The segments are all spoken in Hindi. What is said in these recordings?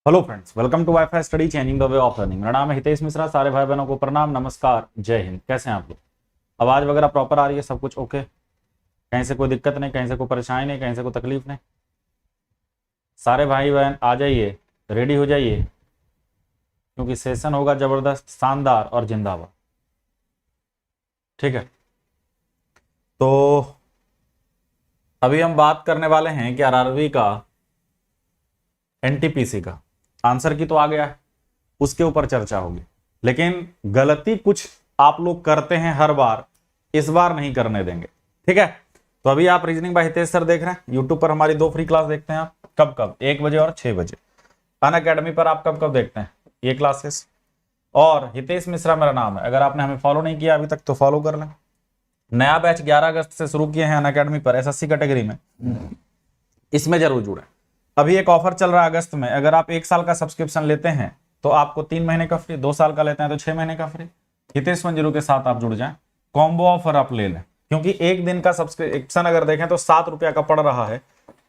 Hello friends, welcome to WiFi study changing the way of learning. मेरा नाम है हितेश मिश्रा। सारे भाई बहनों को प्रणाम, नमस्कार, जय हिंद। कैसे हैं आप लोग? आवाज वगैरह प्रॉपर आ रही है? सब कुछ ओके? कहीं से कोई दिक्कत नहीं, कहीं से कोई परेशानी नहीं, कहीं से कोई तकलीफ नहीं? सारे भाई बहन आ जाइए, रेडी हो जाइए, क्योंकि सेशन होगा जबरदस्त, शानदार और जिंदाबाद। ठीक है, तो अभी हम बात करने वाले हैं कि आरआरबी का, एनटीपीसी का आंसर की तो आ गया है, उसके ऊपर चर्चा होगी। लेकिन गलती कुछ आप लोग करते हैं हर बार, इस बार नहीं करने देंगे। ठीक है, तो अभी आप रीजनिंग बाय हितेश सर देख रहे हैं यूट्यूब पर। हमारी 2 फ्री क्लास देखते हैं आप। कब कब? 1 बजे और 6 बजे। अनअकैडमी पर आप कब कब देखते हैं ये क्लासेस? और हितेश मिश्रा मेरा नाम है। अगर आपने हमें फॉलो नहीं किया अभी तक तो फॉलो कर लें। नया बैच 11 अगस्त से शुरू किए हैं अनअकैडमी पर, एसएससी कैटेगरी में। इसमें जरूर जुड़े। अभी एक ऑफर चल रहा है अगस्त में। अगर आप 1 साल का सब्सक्रिप्शन लेते हैं तो आपको 3 महीने का फ्री, 2 साल का लेते हैं तो 6 महीने का फ्री। हितेश मंजरू के साथ आप जुड़ जाएं, कॉम्बो ऑफर आप ले लें। क्योंकि एक दिन का सब्सक्रिप्शन अगर देखें तो 7 रुपया का पड़ रहा है,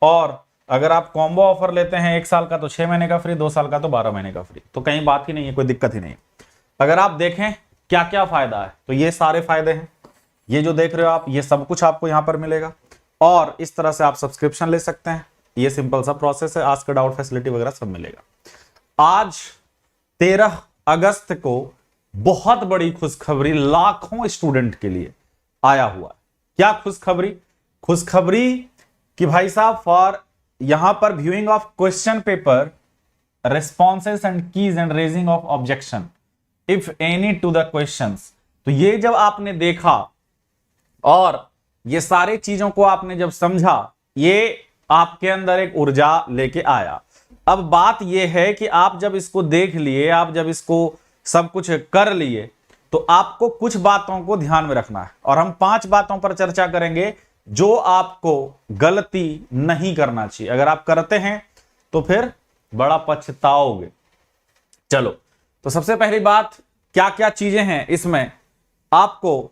और अगर आप कॉम्बो ऑफर लेते हैं 1 साल का तो 6 महीने का फ्री, 2 साल का तो 12 महीने का फ्री। तो कहीं बात ही नहीं है, कोई दिक्कत ही नहीं है। अगर आप देखें क्या क्या फायदा है तो ये सारे फायदे हैं। ये जो देख रहे हो आप, ये सब कुछ आपको यहां पर मिलेगा, और इस तरह से आप सब्सक्रिप्शन ले सकते हैं। ये सिंपल सा प्रोसेस है। आस्क डाउट फैसिलिटी वगैरह सब मिलेगा। आज 13 अगस्त को बहुत बड़ी खुशखबरी लाखों स्टूडेंट के लिए आया हुआ है। क्या खुशखबरी? खुशखबरी कि भाई साहब, फॉर यहां पर viewing of question paper, responses and keys and raising of objection if any two the questions. तो ये जब आपने देखा और ये सारी चीजों को आपने जब समझा, ये आपके अंदर एक ऊर्जा लेके आया। अब बात यह है कि आप जब इसको देख लिए, आप जब इसको सब कुछ कर लिए, तो आपको कुछ बातों को ध्यान में रखना है। और हम 5 बातों पर चर्चा करेंगे जो आपको गलती नहीं करना चाहिए। अगर आप करते हैं तो फिर बड़ा पछताओगे। चलो, तो सबसे पहली बात, क्या क्या चीजें हैं इसमें आपको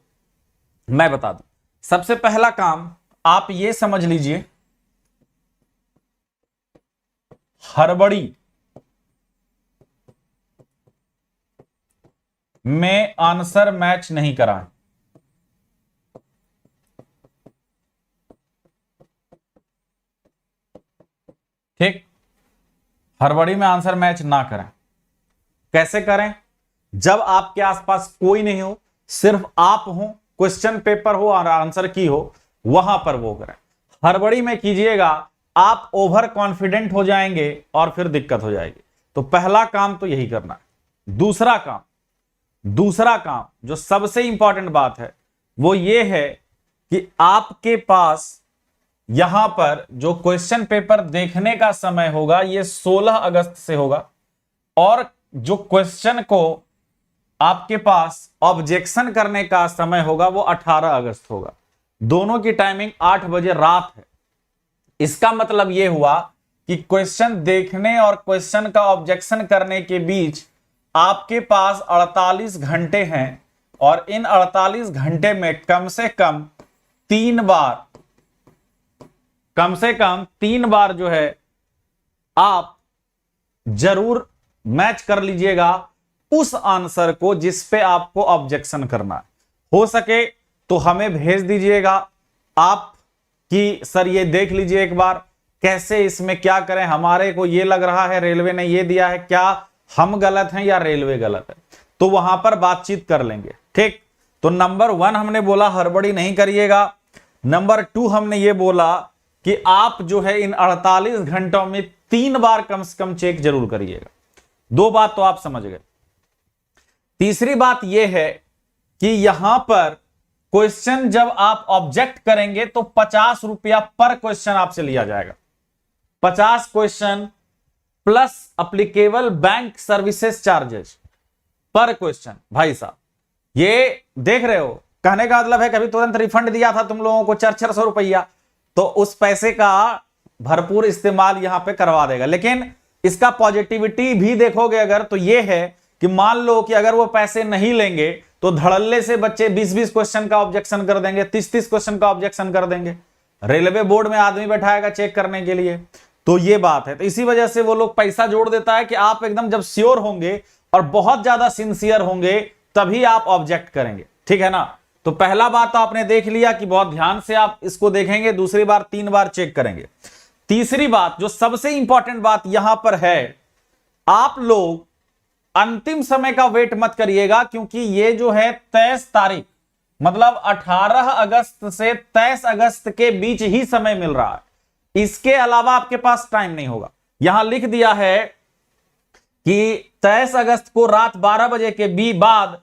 मैं बता दूं। सबसे पहला काम आप ये समझ लीजिए, हड़बड़ी में आंसर मैच नहीं कराएं। ठीक, हड़बड़ी में आंसर मैच ना करें। कैसे करें? जब आपके आसपास कोई नहीं हो, सिर्फ आप हो, क्वेश्चन पेपर हो और आंसर की हो, वहां पर वो करें। हड़बड़ी में कीजिएगा, आप ओवर कॉन्फिडेंट हो जाएंगे और फिर दिक्कत हो जाएगी। तो पहला काम तो यही करना है। दूसरा काम जो सबसे इंपॉर्टेंट बात है वो ये है कि आपके पास यहां पर जो क्वेश्चन पेपर देखने का समय होगा ये 16 अगस्त से होगा, और जो क्वेश्चन को आपके पास ऑब्जेक्शन करने का समय होगा वो 18 अगस्त होगा। दोनों की टाइमिंग 8 बजे रात है। इसका मतलब यह हुआ कि क्वेश्चन देखने और क्वेश्चन का ऑब्जेक्शन करने के बीच आपके पास 48 घंटे हैं, और इन 48 घंटे में कम से कम 3 बार जो है आप जरूर मैच कर लीजिएगा उस आंसर को जिस पे आपको ऑब्जेक्शन करना है। हो सके तो हमें भेज दीजिएगा आप कि सर ये देख लीजिए एक बार, कैसे इसमें क्या करें, हमारे को ये लग रहा है रेलवे ने ये दिया है, क्या हम गलत हैं या रेलवे गलत है? तो वहां पर बातचीत कर लेंगे। ठीक, तो नंबर 1 हमने बोला हड़बड़ी नहीं करिएगा। नंबर 2 हमने ये बोला कि आप जो है इन 48 घंटों में 3 बार कम से कम चेक जरूर करिएगा। 2 बात तो आप समझ गए। तीसरी बात यह है कि यहां पर क्वेश्चन जब आप ऑब्जेक्ट करेंगे तो 50 रुपया पर क्वेश्चन आपसे लिया जाएगा। 50 question plus applicable bank services charges पर क्वेश्चन। भाई साहब, ये देख रहे हो, कहने का मतलब है कभी तुरंत रिफंड दिया था तुम लोगों को 400 रुपया, तो उस पैसे का भरपूर इस्तेमाल यहां पे करवा देगा। लेकिन इसका पॉजिटिविटी भी देखोगे अगर, तो यह है कि मान लो कि अगर वो पैसे नहीं लेंगे तो धड़ल्ले से बच्चे 20-20 क्वेश्चन का ऑब्जेक्शन कर देंगे, 30-30 क्वेश्चन का ऑब्जेक्शन कर देंगे। रेलवे बोर्ड में आदमी बैठाएगा चेक करने के लिए, तो ये बात है। तो इसी वजह से वो लोग पैसा जोड़ देता है कि आप एकदम जब श्योर होंगे और बहुत ज्यादा सिंसियर होंगे तभी आप ऑब्जेक्ट करेंगे, ठीक है ना। तो पहला बात तो आपने देख लिया कि बहुत ध्यान से आप इसको देखेंगे, दूसरी बार 3 बार चेक करेंगे। तीसरी बात जो सबसे इंपॉर्टेंट बात यहां पर है, आप लोग अंतिम समय का वेट मत करिएगा, क्योंकि ये जो है 23 तारीख मतलब 18 अगस्त से 23 अगस्त के बीच ही समय मिल रहा है, इसके अलावा आपके पास टाइम नहीं होगा। यहां लिख दिया है कि 23 अगस्त को रात 12 बजे के बाद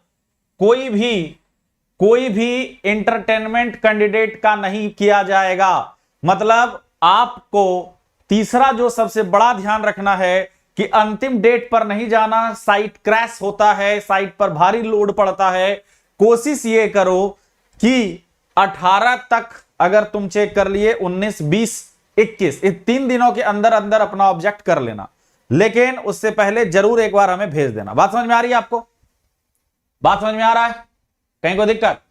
कोई भी इंटरटेनमेंट कैंडिडेट का नहीं किया जाएगा। मतलब आपको तीसरा जो सबसे बड़ा ध्यान रखना है कि अंतिम डेट पर नहीं जाना, साइट क्रैश होता है, साइट पर भारी लोड पड़ता है। कोशिश ये करो कि 18 तक अगर तुम चेक कर लिए, 19, 20, 21 इस 3 दिनों के अंदर अंदर अपना ऑब्जेक्ट कर लेना, लेकिन उससे पहले जरूर एक बार हमें भेज देना। बात समझ में आ रही है आपको? बात समझ में आ रहा है? कहीं कोई दिक्कत?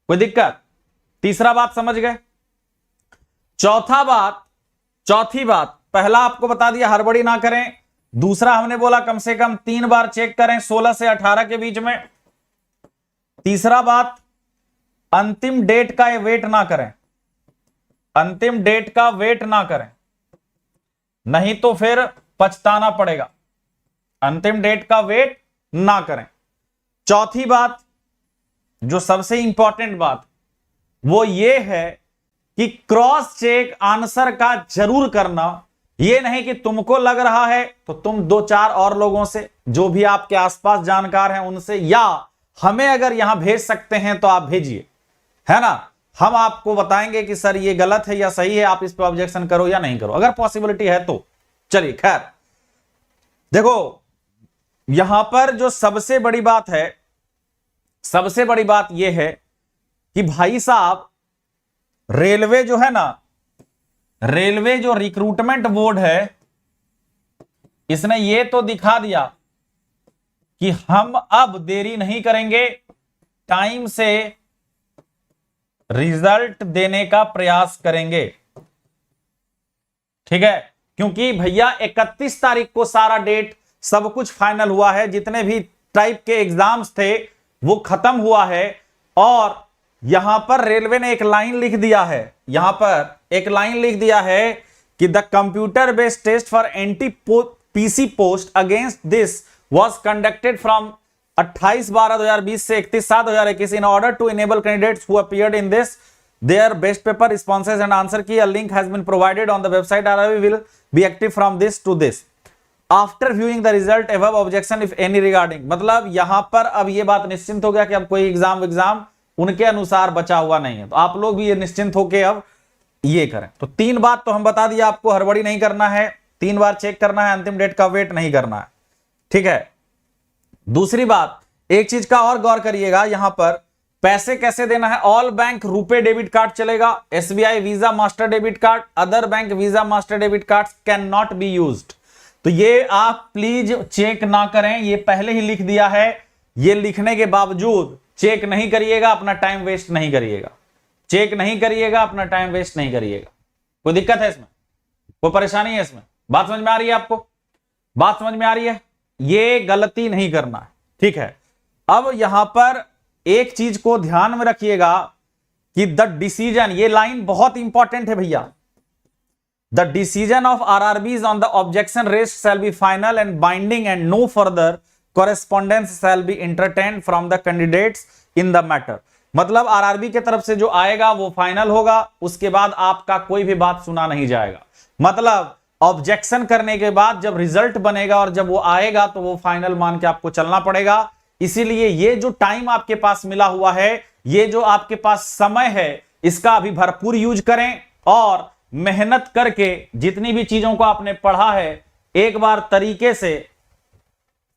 कोई दिक्कत? तीसरा बात समझ गए। चौथी बात पहला आपको बता दिया, हड़बड़ी ना करें। दूसरा हमने बोला कम से कम 3 बार चेक करें 16 से 18 के बीच में। तीसरा बात, अंतिम डेट का वेट ना करें, अंतिम डेट का वेट ना करें, नहीं तो फिर पछताना पड़ेगा। अंतिम डेट का वेट ना करें। चौथी बात जो सबसे इंपॉर्टेंट बात वो ये है कि क्रॉस चेक आंसर का जरूर करना। ये नहीं कि तुमको लग रहा है तो तुम 2-4 और लोगों से, जो भी आपके आसपास जानकार हैं उनसे, या हमें अगर यहां भेज सकते हैं तो आप भेजिए, है ना। हम आपको बताएंगे कि सर ये गलत है या सही है, आप इस पर ऑब्जेक्शन करो या नहीं करो, अगर पॉसिबिलिटी है तो। चलिए खैर, देखो यहां पर जो सबसे बड़ी बात है, सबसे बड़ी बात यह है कि भाई साहब रेलवे जो है ना, रेलवे जो रिक्रूटमेंट बोर्ड है, इसने ये तो दिखा दिया कि हम अब देरी नहीं करेंगे, टाइम से रिजल्ट देने का प्रयास करेंगे, ठीक है। क्योंकि भैया 31 तारीख को सारा डेट सब कुछ फाइनल हुआ है, जितने भी टाइप के एग्जाम्स थे वो खत्म हुआ है। और यहां पर रेलवे ने एक लाइन लिख दिया है, यहां पर एक लाइन लिख दिया है कि the computer based test for NTPC post against this was conducted from 28/12/2020 से 31/7/2021 in order to enable candidates who appeared in this their best paper responses and answer key. A link has been provided on the website. RRB will be active from this to this. After viewing the result above, objection if any regarding. मतलब यहां पर अब ये बात निश्चिंत हो गया कि अब कोई एग्जाम उनके अनुसार बचा हुआ नहीं है, तो आप लोग भी ये निश्चिंत होके अब ये करें। तो 3 बात तो हम बता दिया आपको, हड़बड़ी नहीं करना है, 3 बार चेक करना है, अंतिम डेट का वेट नहीं करना है, ठीक है। दूसरी बात, एक चीज का और गौर करिएगा, यहां पर पैसे कैसे देना है। All bank RuPay debit card चलेगा, SBI Visa Master debit card, other bank Visa Master debit card can not be used. तो ये आप प्लीज चेक ना करें, ये पहले ही लिख दिया है, ये लिखने के बावजूद चेक नहीं करिएगा, अपना टाइम वेस्ट नहीं करिएगा, चेक नहीं करिएगा, अपना टाइम वेस्ट नहीं करिएगा। कोई दिक्कत है इसमें? कोई परेशानी है इसमें? बात समझ में आ रही है आपको? बात समझ में आ रही है? ये गलती नहीं करना है, ठीक है। अब यहां पर एक चीज को ध्यान में रखिएगा कि द डिसीजन, ये लाइन बहुत इंपॉर्टेंट है भैया। The decision of RRBs on the objection raised shall be final and binding and no further correspondence shall be entertained from the candidates in the matter. मतलब आरआरबी की तरफ से जो आएगा वो फाइनल होगा, उसके बाद आपका कोई भी बात सुना नहीं जाएगा। मतलब ऑब्जेक्शन करने के बाद जब रिजल्ट बनेगा और जब वो आएगा तो वो फाइनल मान के आपको चलना पड़ेगा। इसीलिए ये जो टाइम आपके पास मिला हुआ है, ये जो आपके पास समय है, इसका अभी भरपूर यूज करें और मेहनत करके जितनी भी चीजों को आपने पढ़ा है एक बार तरीके से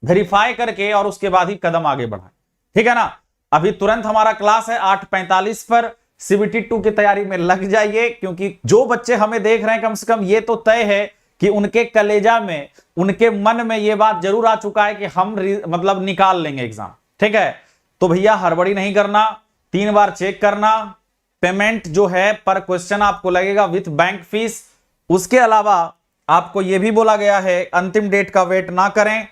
वेरीफाई करके और उसके बाद ही कदम आगे बढ़ाएं, ठीक है ना। अभी तुरंत हमारा क्लास है 8:45 पर, सीबीटी 2 की तैयारी में लग जाइए, क्योंकि जो बच्चे हमें देख रहे हैं कम से कम ये तो तय है कि उनके कलेजा में, उनके मन में ये बात जरूर आ चुका है कि हम मतलब निकाल लेंगे एग्जाम, ठीक है। तो भैया हड़बड़ी नहीं करना, 3 बार चेक करना, पेमेंट जो है पर क्वेश्चन आपको लगेगा विथ बैंक फीस। उसके अलावा आपको यह भी बोला गया है अंतिम डेट का वेट ना करें,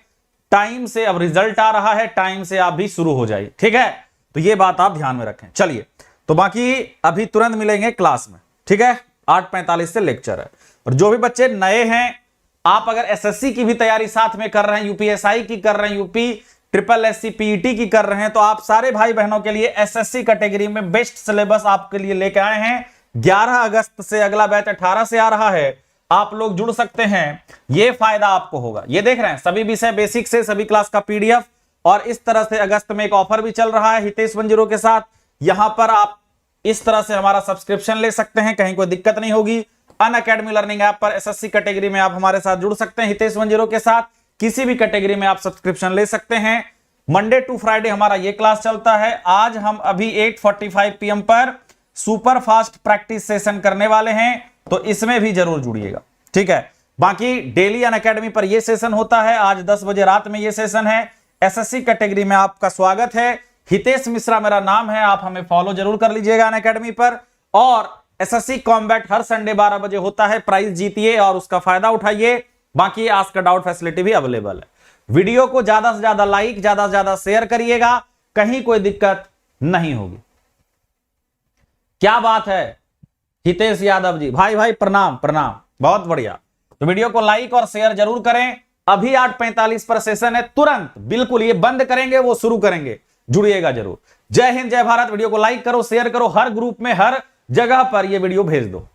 टाइम से, अब रिजल्ट आ रहा है, टाइम से आप भी शुरू हो जाइए, ठीक है। तो यह बात आप ध्यान में रखें। चलिए, तो बाकी अभी तुरंत मिलेंगे क्लास में, ठीक है। 8:45 से लेक्चर है। और जो भी बच्चे नए हैं, आप अगर एसएससी की भी तैयारी साथ में कर रहे हैं, यूपीएसआई की कर रहे हैं, यूपी ट्रिपल एससी पीईटी की कर रहे हैं, तो आप सारे भाई बहनों के लिए एसएससी कैटेगरी में बेस्ट सिलेबस आपके लिए लेके आए हैं। 11 अगस्त से अगला बैच 18 से आ रहा है, आप लोग जुड़ सकते हैं, ये फायदा आपको होगा। ये देख रहे हैं सभी विषय बेसिक से सभी क्लास का पीडीएफ। और इस तरह से अगस्त में एक ऑफर भी चल रहा है हितेश 10 के साथ। यहां पर आप इस तरह से हमारा सब्सक्रिप्शन ले सकते हैं, कहीं कोई दिक्कत नहीं होगी। अनअकैडमी लर्निंग ऐप पर एसएससी कैटेगरी में आप हमारे साथ जुड़ सकते हैं हितेश 10 के साथ। किसी भी कैटेगरी में आप सब्सक्रिप्शन ले सकते हैं। मंडे टू फ्राइडे हमारा ये क्लास चलता है। आज हम अभी 8:45 PM पर सुपर फास्ट प्रैक्टिस सेशन करने वाले हैं, तो इसमें भी जरूर जुड़िएगा, ठीक है। बाकी डेली अनअकैडमी पर यह सेशन होता है, आज 10 बजे रात में यह सेशन है। एसएससी कैटेगरी में आपका स्वागत है। हितेश मिश्रा मेरा नाम है, आप हमें फॉलो जरूर कर लीजिएगा अनअकैडमी पर। और एसएससी कॉम्बैट हर संडे 12 बजे होता है, प्राइज जीतिए और उसका फायदा उठाइए। बाकी आस्क अ डाउट फैसिलिटी भी अवेलेबल है। वीडियो को ज्यादा से ज्यादा लाइक, ज्यादा से ज्यादा शेयर करिएगा, कहीं कोई दिक्कत नहीं होगी। क्या बात है हितेश यादव जी, भाई भाई प्रणाम प्रणाम, बहुत बढ़िया। तो वीडियो को लाइक और शेयर जरूर करें। अभी 8:45 पर सेशन है, तुरंत बिल्कुल ये बंद करेंगे वो शुरू करेंगे, जुड़िएगा जरूर। जय हिंद, जय भारत। वीडियो को लाइक करो, शेयर करो, हर ग्रुप में हर जगह पर ये वीडियो भेज दो।